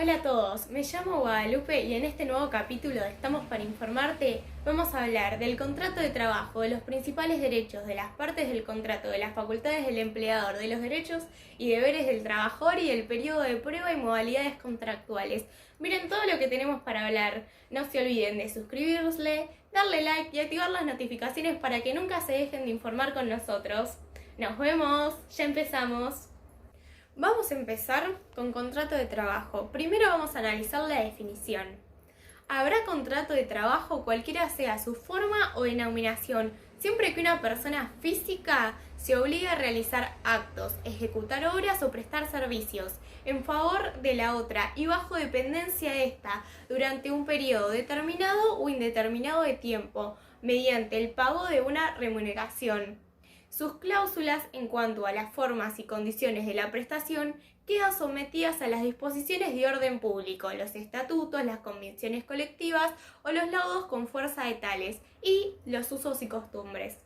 Hola a todos, me llamo Guadalupe y en este nuevo capítulo de Estamos para Informarte vamos a hablar del contrato de trabajo, de los principales derechos, de las partes del contrato, de las facultades del empleador, de los derechos y deberes del trabajador y del periodo de prueba y modalidades contractuales. Miren todo lo que tenemos para hablar. No se olviden de suscribirse, darle like y activar las notificaciones para que nunca se dejen de informar con nosotros. Nos vemos, ya empezamos. Vamos a empezar con contrato de trabajo. Primero vamos a analizar la definición. Habrá contrato de trabajo cualquiera sea su forma o denominación, siempre que una persona física se obligue a realizar actos, ejecutar obras o prestar servicios en favor de la otra y bajo dependencia de esta durante un periodo determinado o indeterminado de tiempo, mediante el pago de una remuneración. Sus cláusulas en cuanto a las formas y condiciones de la prestación quedan sometidas a las disposiciones de orden público, los estatutos, las convenciones colectivas o los laudos con fuerza de tales y los usos y costumbres.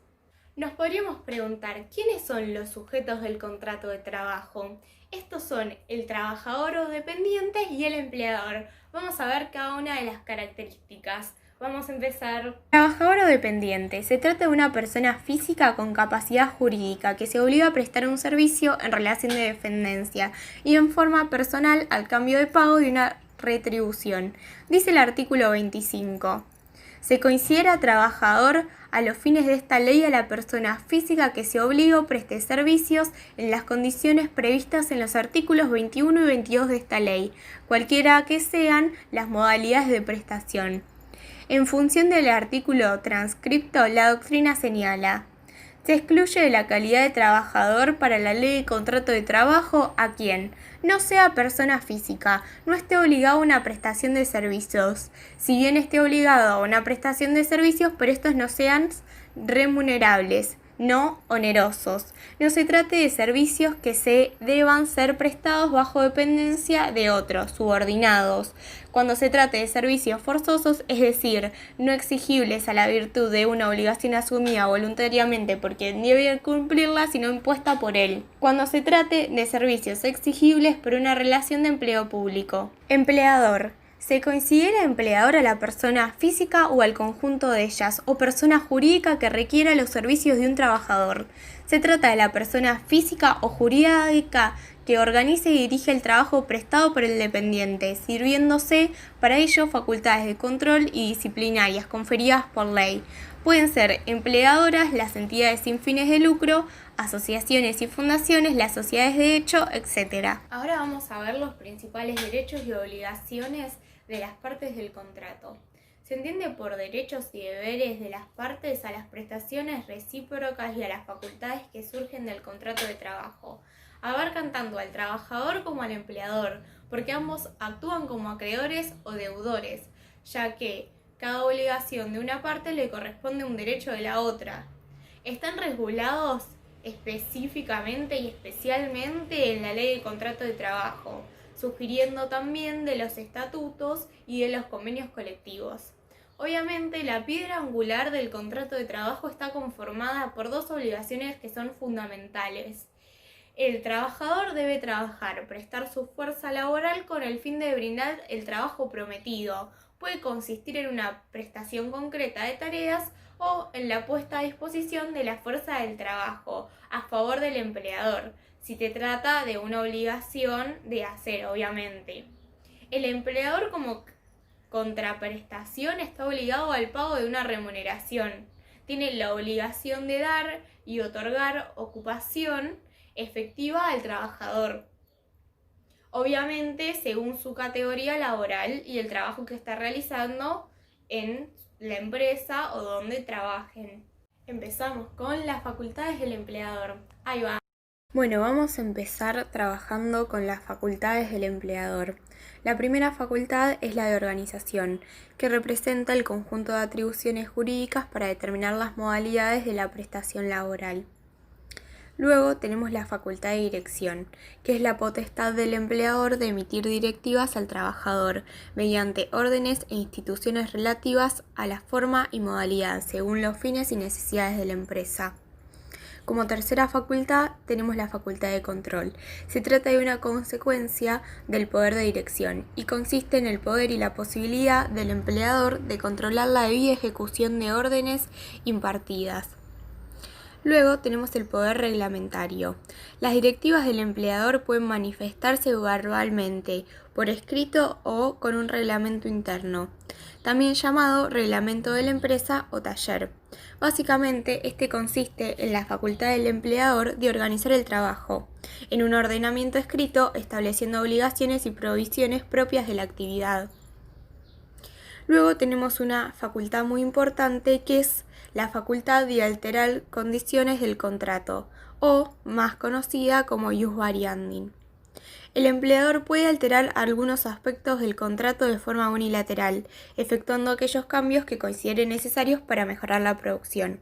Nos podríamos preguntar, ¿quiénes son los sujetos del contrato de trabajo? Estos son el trabajador o dependiente y el empleador. Vamos a ver cada una de las características. Vamos a empezar. Trabajador o dependiente. Se trata de una persona física con capacidad jurídica que se obliga a prestar un servicio en relación de dependencia y en forma personal al cambio de pago de una retribución. Dice el artículo 25. Se considera trabajador a los fines de esta ley a la persona física que se obliga o preste servicios en las condiciones previstas en los artículos 21 y 22 de esta ley, cualquiera que sean las modalidades de prestación. En función del artículo transcripto, la doctrina señala: se excluye de la calidad de trabajador para la ley de contrato de trabajo a quien no sea persona física, no esté obligado a una prestación de servicios, si bien esté obligado a una prestación de servicios, pero estos no sean remunerables, no onerosos. No se trate de servicios que se deban ser prestados bajo dependencia de otros, subordinados. Cuando se trate de servicios forzosos, es decir, no exigibles a la virtud de una obligación asumida voluntariamente por quien debe cumplirla, sino impuesta por él. Cuando se trate de servicios exigibles por una relación de empleo público. Empleador. Se considera empleador a la persona física o al conjunto de ellas, o persona jurídica que requiera los servicios de un trabajador. Se trata de la persona física o jurídica que organice y dirige el trabajo prestado por el dependiente, sirviéndose para ello facultades de control y disciplinarias conferidas por ley. Pueden ser empleadoras, las entidades sin fines de lucro, asociaciones y fundaciones, las sociedades de hecho, etc. Ahora vamos a ver los principales derechos y obligaciones de las partes del contrato. Se entiende por derechos y deberes de las partes a las prestaciones recíprocas y a las facultades que surgen del contrato de trabajo. Abarcan tanto al trabajador como al empleador, porque ambos actúan como acreedores o deudores, ya que cada obligación de una parte le corresponde un derecho de la otra. Están regulados específicamente y especialmente en la ley de contrato de trabajo, sugiriendo también de los estatutos y de los convenios colectivos. Obviamente, la piedra angular del contrato de trabajo está conformada por dos obligaciones que son fundamentales. El trabajador debe trabajar, prestar su fuerza laboral con el fin de brindar el trabajo prometido. Puede consistir en una prestación concreta de tareas o en la puesta a disposición de la fuerza del trabajo a favor del empleador, si se trata de una obligación de hacer, obviamente. El empleador como contraprestación está obligado al pago de una remuneración. Tiene la obligación de dar y otorgar ocupación efectiva al trabajador, obviamente según su categoría laboral y el trabajo que está realizando en la empresa o donde trabajen. Empezamos con las facultades del empleador. Ahí va. Bueno, vamos a empezar trabajando con las facultades del empleador. La primera facultad es la de organización, que representa el conjunto de atribuciones jurídicas para determinar las modalidades de la prestación laboral. Luego tenemos la facultad de dirección, que es la potestad del empleador de emitir directivas al trabajador mediante órdenes e instituciones relativas a la forma y modalidad según los fines y necesidades de la empresa. Como tercera facultad tenemos la facultad de control. Se trata de una consecuencia del poder de dirección y consiste en el poder y la posibilidad del empleador de controlar la debida ejecución de órdenes impartidas. Luego tenemos el poder reglamentario. Las directivas del empleador pueden manifestarse verbalmente, por escrito o con un reglamento interno, también llamado reglamento de la empresa o taller. Básicamente, este consiste en la facultad del empleador de organizar el trabajo, en un ordenamiento escrito estableciendo obligaciones y provisiones propias de la actividad. Luego tenemos una facultad muy importante que es la facultad de alterar condiciones del contrato, o más conocida como ius variandi. El empleador puede alterar algunos aspectos del contrato de forma unilateral, efectuando aquellos cambios que considere necesarios para mejorar la producción.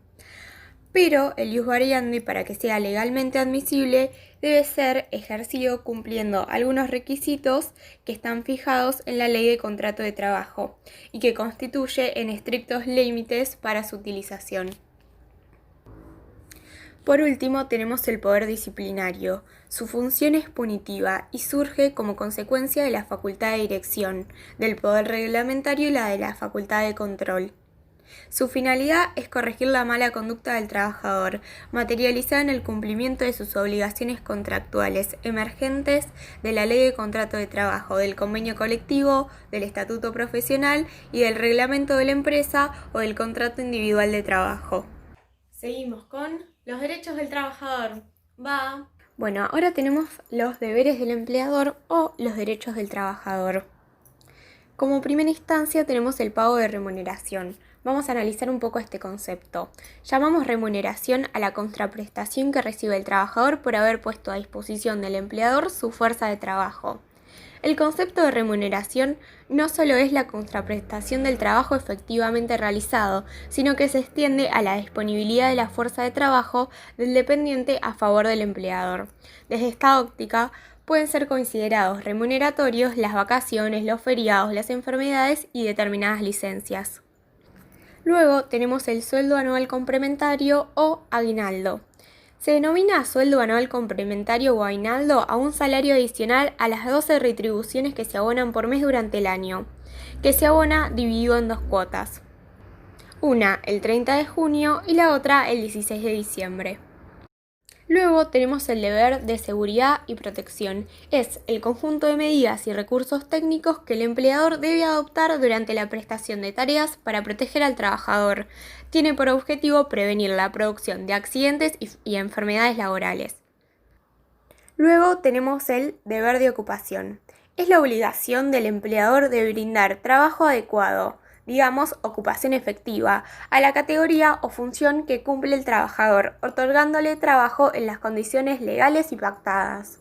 Pero el ius variandi, para que sea legalmente admisible, debe ser ejercido cumpliendo algunos requisitos que están fijados en la Ley de Contrato de Trabajo y que constituye en estrictos límites para su utilización. Por último, tenemos el poder disciplinario. Su función es punitiva y surge como consecuencia de la facultad de dirección, del poder reglamentario y la de la facultad de control. Su finalidad es corregir la mala conducta del trabajador, materializada en el cumplimiento de sus obligaciones contractuales emergentes de la Ley de Contrato de Trabajo, del convenio colectivo, del estatuto profesional y del reglamento de la empresa o del contrato individual de trabajo. Seguimos con los derechos del trabajador. Bueno, ahora tenemos los deberes del empleador o los derechos del trabajador. Como primera instancia tenemos el pago de remuneración. Vamos a analizar un poco este concepto. Llamamos remuneración a la contraprestación que recibe el trabajador por haber puesto a disposición del empleador su fuerza de trabajo. El concepto de remuneración no solo es la contraprestación del trabajo efectivamente realizado, sino que se extiende a la disponibilidad de la fuerza de trabajo del dependiente a favor del empleador. Desde esta óptica, pueden ser considerados remuneratorios las vacaciones, los feriados, las enfermedades y determinadas licencias. Luego tenemos el sueldo anual complementario o aguinaldo. Se denomina sueldo anual complementario o aguinaldo a un salario adicional a las 12 retribuciones que se abonan por mes durante el año, que se abona dividido en 2 cuotas. Una el 30 de junio y la otra el 16 de diciembre. Luego tenemos el deber de seguridad y protección. Es el conjunto de medidas y recursos técnicos que el empleador debe adoptar durante la prestación de tareas para proteger al trabajador. Tiene por objetivo prevenir la producción de accidentes y enfermedades laborales. Luego tenemos el deber de ocupación. Es la obligación del empleador de brindar trabajo adecuado, digamos ocupación efectiva, a la categoría o función que cumple el trabajador, otorgándole trabajo en las condiciones legales y pactadas.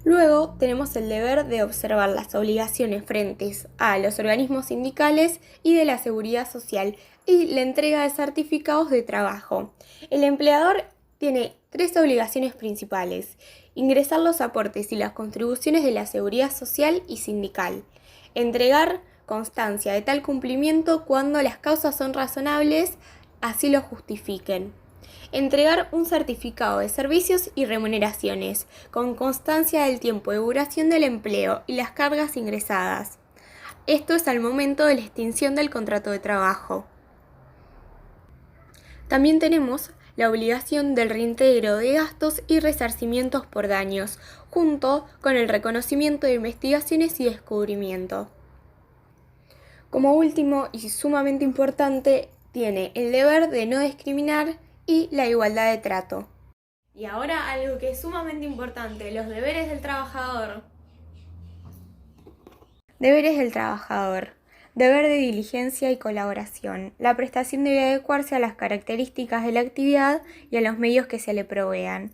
Luego tenemos el deber de observar las obligaciones frente a los organismos sindicales y de la seguridad social y la entrega de certificados de trabajo. El empleador tiene 3 obligaciones principales: ingresar los aportes y las contribuciones de la seguridad social y sindical, entregar constancia de tal cumplimiento cuando las causas son razonables, así lo justifiquen. Entregar un certificado de servicios y remuneraciones, con constancia del tiempo de duración del empleo y las cargas ingresadas. Esto es al momento de la extinción del contrato de trabajo. También tenemos la obligación del reintegro de gastos y resarcimientos por daños, junto con el reconocimiento de investigaciones y descubrimiento. Como último y sumamente importante, tiene el deber de no discriminar y la igualdad de trato. Y ahora algo que es sumamente importante, los deberes del trabajador. Deberes del trabajador. Deber de diligencia y colaboración. La prestación debe adecuarse a las características de la actividad y a los medios que se le provean.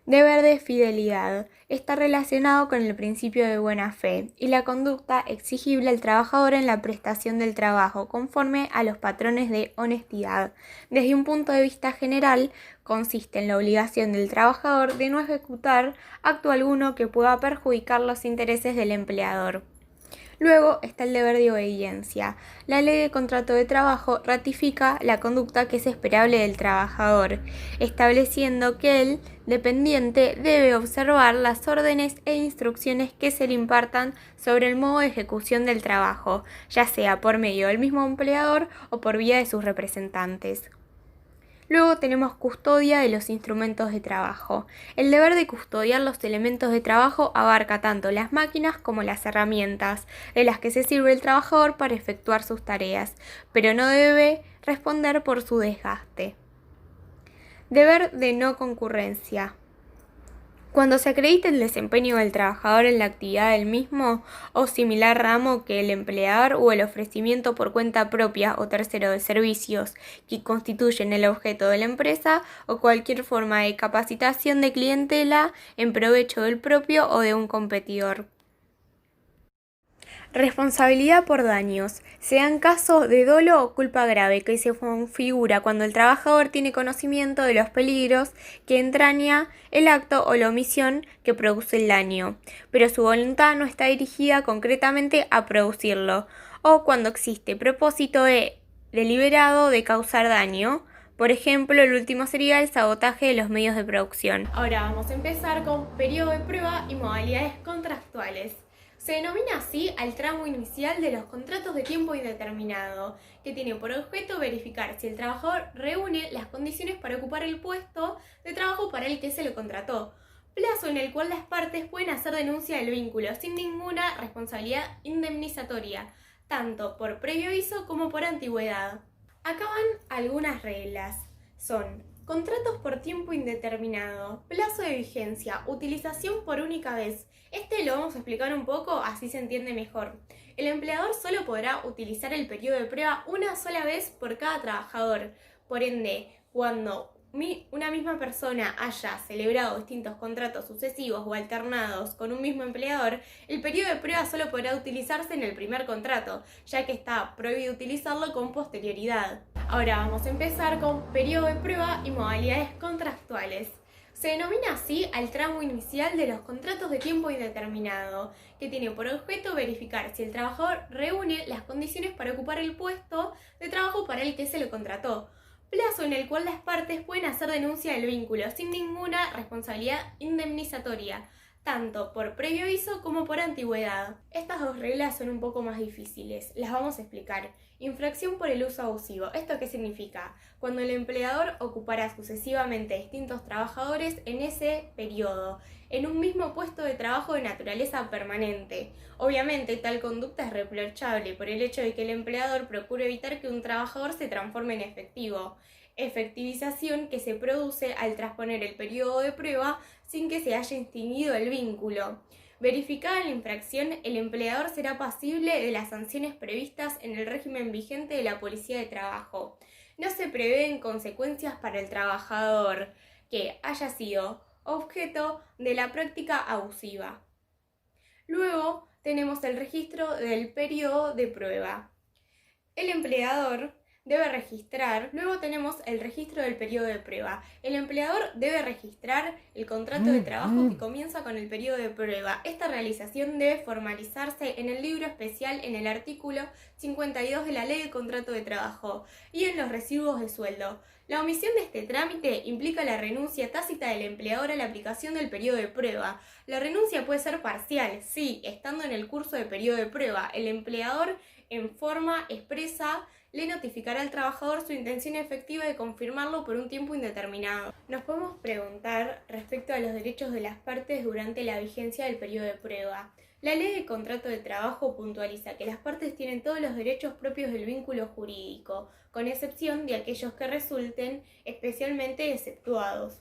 Deber de fidelidad. Está relacionado con el principio de buena fe y la conducta exigible al trabajador en la prestación del trabajo conforme a los patrones de honestidad. Desde un punto de vista general, consiste en la obligación del trabajador de no ejecutar acto alguno que pueda perjudicar los intereses del empleador. Luego está el deber de obediencia. La ley de contrato de trabajo ratifica la conducta que es esperable del trabajador, estableciendo que el dependiente debe observar las órdenes e instrucciones que se le impartan sobre el modo de ejecución del trabajo, ya sea por medio del mismo empleador o por vía de sus representantes. Luego tenemos custodia de los instrumentos de trabajo. El deber de custodiar los elementos de trabajo abarca tanto las máquinas como las herramientas de las que se sirve el trabajador para efectuar sus tareas, pero no debe responder por su desgaste. Deber de no concurrencia. Cuando se acredite el desempeño del trabajador en la actividad del mismo o similar ramo que el empleador o el ofrecimiento por cuenta propia o tercero de servicios que constituyen el objeto de la empresa o cualquier forma de capacitación de clientela en provecho del propio o de un competidor. Responsabilidad por daños. Se dan casos de dolo o culpa grave que se configura cuando el trabajador tiene conocimiento de los peligros que entraña el acto o la omisión que produce el daño, pero su voluntad no está dirigida concretamente a producirlo, o cuando existe propósito deliberado de causar daño. Por ejemplo, el último sería el sabotaje de los medios de producción. Ahora vamos a empezar con periodo de prueba y modalidades contractuales. Se denomina así al tramo inicial de los contratos de tiempo indeterminado, que tiene por objeto verificar si el trabajador reúne las condiciones para ocupar el puesto de trabajo para el que se lo contrató, plazo en el cual las partes pueden hacer denuncia del vínculo sin ninguna responsabilidad indemnizatoria, tanto por previo aviso como por antigüedad. Acá van algunas reglas. Son contratos por tiempo indeterminado, plazo de vigencia, utilización por única vez. Lo vamos a explicar un poco, así se entiende mejor. El empleador solo podrá utilizar el periodo de prueba una sola vez por cada trabajador. Por ende, cuando una misma persona haya celebrado distintos contratos sucesivos o alternados con un mismo empleador, el periodo de prueba solo podrá utilizarse en el primer contrato, ya que está prohibido utilizarlo con posterioridad. Ahora vamos a empezar con periodo de prueba y modalidades contractuales. Se denomina así al tramo inicial de los contratos de tiempo indeterminado, que tiene por objeto verificar si el trabajador reúne las condiciones para ocupar el puesto de trabajo para el que se lo contrató, plazo en el cual las partes pueden hacer denuncia del vínculo sin ninguna responsabilidad indemnizatoria, tanto por previo aviso como por antigüedad. Estas dos reglas son un poco más difíciles, las vamos a explicar. Infracción por el uso abusivo. ¿Esto qué significa? Cuando el empleador ocupará sucesivamente distintos trabajadores en ese periodo, en un mismo puesto de trabajo de naturaleza permanente. Obviamente, tal conducta es reprochable por el hecho de que el empleador procure evitar que un trabajador se transforme en efectivo. Efectivización que se produce al transponer el periodo de prueba sin que se haya extinguido el vínculo. Verificada la infracción, el empleador será pasible de las sanciones previstas en el régimen vigente de la Policía de Trabajo. No se prevén consecuencias para el trabajador que haya sido objeto de la práctica abusiva. Luego tenemos el registro del periodo de prueba. El empleador debe registrar, luego tenemos el registro del periodo de prueba. El empleador debe registrar el contrato de trabajo que comienza con el periodo de prueba. Esta realización debe formalizarse en el libro especial en el artículo 52 de la Ley de Contrato de Trabajo y en los recibos de sueldo. La omisión de este trámite implica la renuncia tácita del empleador a la aplicación del periodo de prueba. La renuncia puede ser parcial, sí, estando en el curso de periodo de prueba. El empleador, en forma expresa, le notificará al trabajador su intención efectiva de confirmarlo por un tiempo indeterminado. Nos podemos preguntar respecto a los derechos de las partes durante la vigencia del periodo de prueba. La Ley de Contrato de Trabajo puntualiza que las partes tienen todos los derechos propios del vínculo jurídico, con excepción de aquellos que resulten especialmente exceptuados.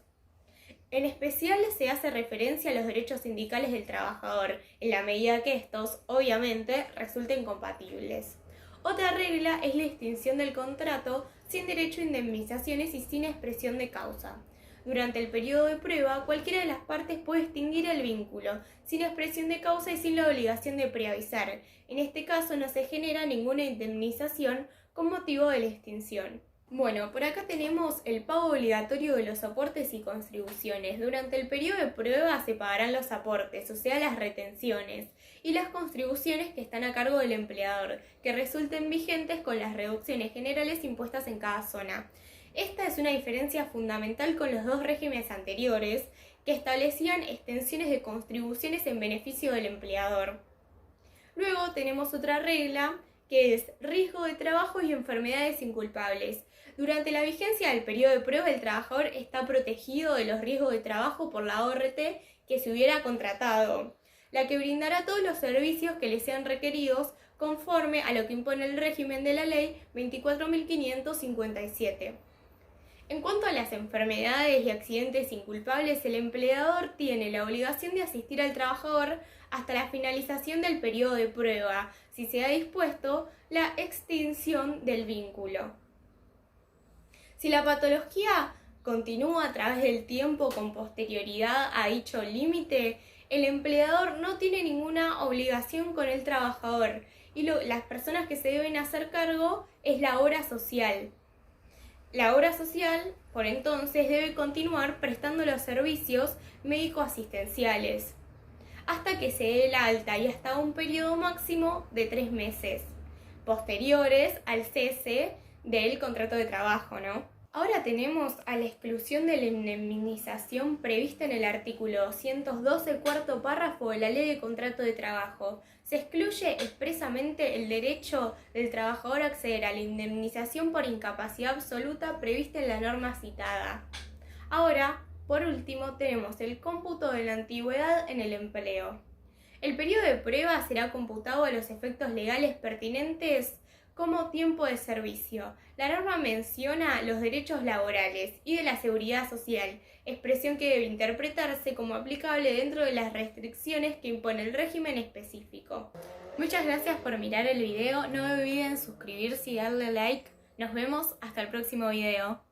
En especial se hace referencia a los derechos sindicales del trabajador, en la medida que estos, obviamente, resulten compatibles. Otra regla es la extinción del contrato sin derecho a indemnizaciones y sin expresión de causa. Durante el periodo de prueba, cualquiera de las partes puede extinguir el vínculo, sin expresión de causa y sin la obligación de preavisar. En este caso no se genera ninguna indemnización con motivo de la extinción. Bueno, por acá tenemos el pago obligatorio de los aportes y contribuciones. Durante el periodo de prueba se pagarán los aportes, o sea, las retenciones, y las contribuciones que están a cargo del empleador, que resulten vigentes con las reducciones generales impuestas en cada zona. Esta es una diferencia fundamental con los dos regímenes anteriores, que establecían extensiones de contribuciones en beneficio del empleador. Luego tenemos otra regla, que es riesgo de trabajo y enfermedades inculpables. Durante la vigencia del periodo de prueba, el trabajador está protegido de los riesgos de trabajo por la ORT que se hubiera contratado, la que brindará todos los servicios que le sean requeridos conforme a lo que impone el régimen de la Ley 24.557. En cuanto a las enfermedades y accidentes inculpables, el empleador tiene la obligación de asistir al trabajador hasta la finalización del periodo de prueba, si se ha dispuesto la extinción del vínculo. Si la patología continúa a través del tiempo con posterioridad a dicho límite, el empleador no tiene ninguna obligación con el trabajador y las personas que se deben hacer cargo es la obra social. La obra social, por entonces, debe continuar prestando los servicios médico-asistenciales hasta que se dé la alta y hasta un periodo máximo de 3 meses, posteriores al cese del contrato de trabajo, ¿no? Ahora tenemos a la exclusión de la indemnización prevista en el artículo 212, cuarto párrafo de la Ley de Contrato de Trabajo. Se excluye expresamente el derecho del trabajador a acceder a la indemnización por incapacidad absoluta prevista en la norma citada. Ahora, por último, tenemos el cómputo de la antigüedad en el empleo. El periodo de prueba será computado a los efectos legales pertinentes como tiempo de servicio. La norma menciona los derechos laborales y de la seguridad social, expresión que debe interpretarse como aplicable dentro de las restricciones que impone el régimen específico. Muchas gracias por mirar el video, no olviden suscribirse y darle like. Nos vemos hasta el próximo video.